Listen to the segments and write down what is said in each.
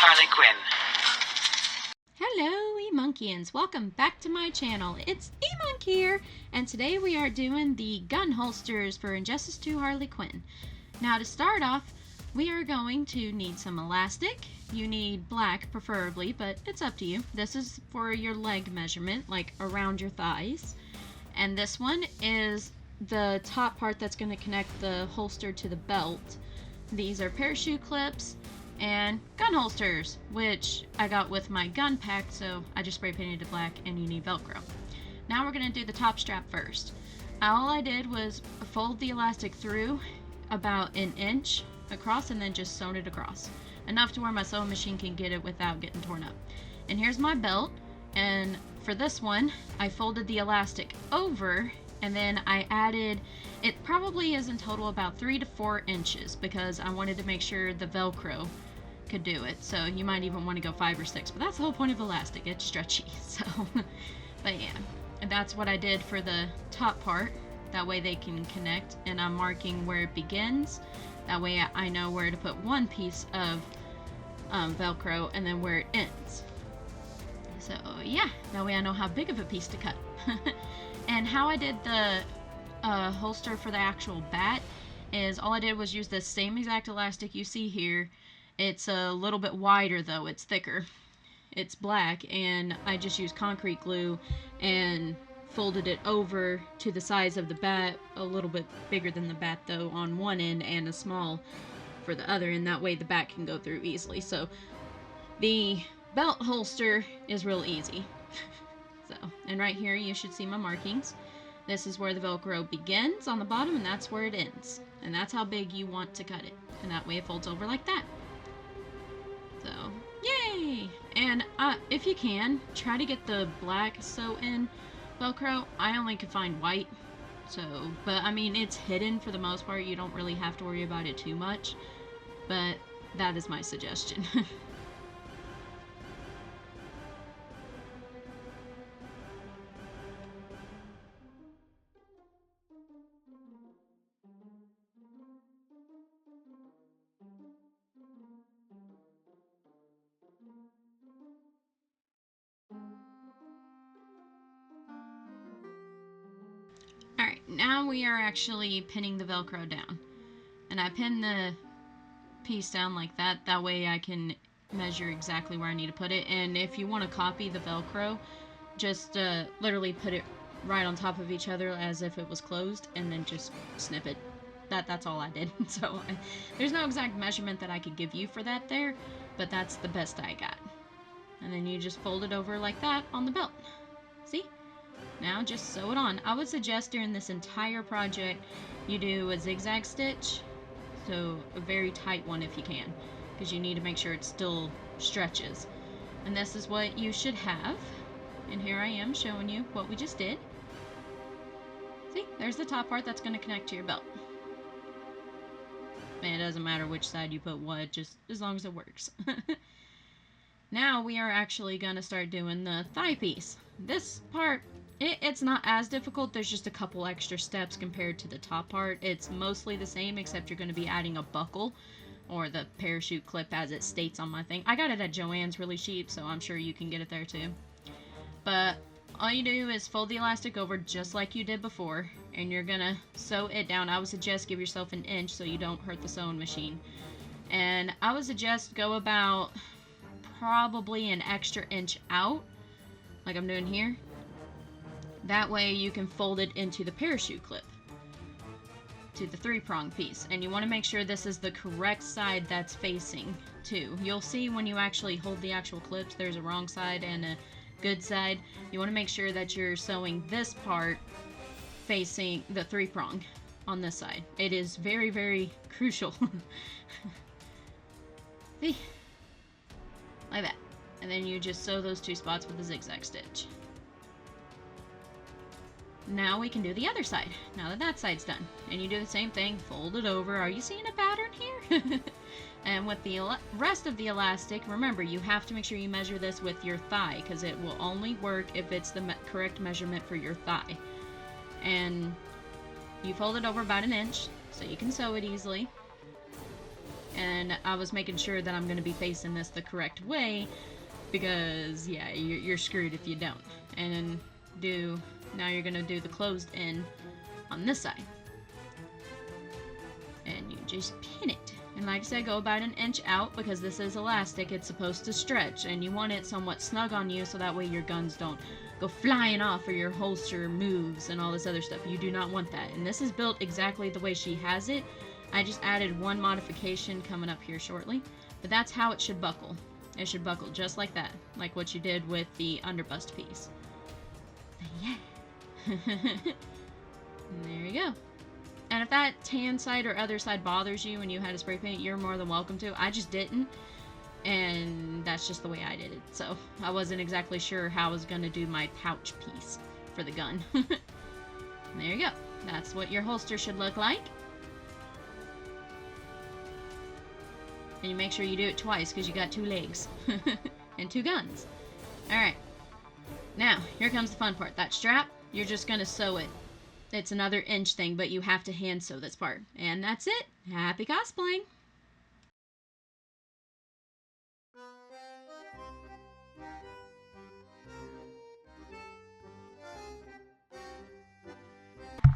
Harley Quinn. Hello, E-Monkeyians. Welcome back to my channel. It's E-Monk here, and today we are doing the gun holsters for Injustice 2 Harley Quinn. Now to start off, we are going to need some elastic. You need black preferably, but it's up to you. This is for your leg measurement, like around your thighs. And this one is the top part that's going to connect the holster to the belt. These are parachute clips and gun holsters, which I got with my gun pack, so I just spray painted it black, and you need Velcro. Now we're going to do the top strap first. All I did was fold the elastic through about an inch across and then just sewn it across. Enough to where my sewing machine can get it without getting torn up. And here's my belt, and for this one, I folded the elastic over, and then I added, it probably is in total about 3 to 4 inches because I wanted to make sure the Velcro could do it. So you might even want to go 5 or 6, but that's the whole point of elastic, it's stretchy. So, but yeah, and that's what I did for the top part. That way they can connect, and I'm marking where it begins. That way I know where to put one piece of Velcro and then where it ends. So yeah, that way I know how big of a piece to cut. And how I did the holster for the actual bat is all I did was use the same exact elastic you see here. It's a little bit wider though, it's thicker. It's black, and I just used concrete glue and folded it over to the size of the bat, a little bit bigger than the bat though on one end and a small for the other, and that way the bat can go through easily. So the belt holster is real easy. So, and right here you should see my markings. This is where the Velcro begins on the bottom, and that's where it ends. And that's how big you want to cut it. And that way it folds over like that. So, yay! And if you can, try to get the black sew-in Velcro. I only could find white. So, but I mean, it's hidden for the most part. You don't really have to worry about it too much. But that is my suggestion. Alright, now we are actually pinning the Velcro down. And I pin the piece down like that. That way I can measure exactly where I need to put it. And if you want to copy the Velcro, just literally put it right on top of each other as if it was closed, and then just snip it. That's all I did. So there's no exact measurement that I could give you for that there, but that's the best I got. And then you just fold it over like that on the belt. See? Now just sew it on. I would suggest during this entire project you do a zigzag stitch, so a very tight one if you can, because you need to make sure it still stretches. And this is what you should have. And here I am showing you what we just did. See, there's the top part that's going to connect to your belt. And it doesn't matter which side you put what, just as long as it works. Now we are actually going to start doing the thigh piece. This part, it's not as difficult. There's just a couple extra steps compared to the top part. It's mostly the same, except you're going to be adding a buckle or the parachute clip as it states on my thing. I got it at Joann's really cheap, so I'm sure you can get it there too. But all you do is fold the elastic over just like you did before, and you're going to sew it down. I would suggest give yourself an inch so you don't hurt the sewing machine. And I would suggest go about probably an extra inch out, like I'm doing here. That way you can fold it into the parachute clip, to the 3-prong piece. And you want to make sure this is the correct side that's facing too. You'll see when you actually hold the actual clips, there's a wrong side and a good side. You want to make sure that you're sewing this part facing the 3-prong on this side. It is very, very crucial. See? Like that. And then you just sew those 2 spots with a zigzag stitch. Now we can do the other side, now that that side's done. And you do the same thing, fold it over. Are you seeing a pattern here? And with the rest of the elastic, remember, you have to make sure you measure this with your thigh, because it will only work if it's the correct measurement for your thigh. And you fold it over about an inch, so you can sew it easily. and I was making sure that I'm going to be facing this the correct way, because yeah, you're screwed if you don't. And then now you're going to do the closed end on this side, and you just pin it. And like I said, go about an inch out, because this is elastic, it's supposed to stretch, and you want it somewhat snug on you so that way your guns don't go flying off or your holster moves and all this other stuff. You do not want that. And this is built exactly the way she has it. I just added one modification coming up here shortly, but that's how it should buckle. It should buckle just like that, like what you did with the underbust piece. Yeah. And there you go. And if that tan side or other side bothers you when you had to spray paint, you're more than welcome to. I just didn't, and that's just the way I did it. So I wasn't exactly sure how I was going to do my pouch piece for the gun. There you go. That's what your holster should look like. And you make sure you do it twice, because you got 2 legs and 2 guns. Alright. Now, here comes the fun part. That strap, you're just going to sew it. It's another inch thing, but you have to hand sew this part. And that's it. Happy cosplaying!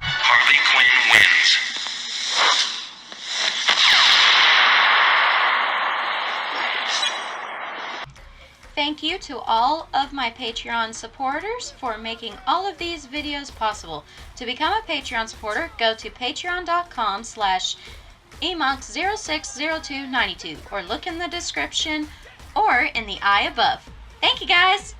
Harley Quinn wins. Thank you to all of my Patreon supporters for making all of these videos possible. To become a Patreon supporter, go to patreon.com/emonk060292 or look in the description or in the eye above. Thank you guys!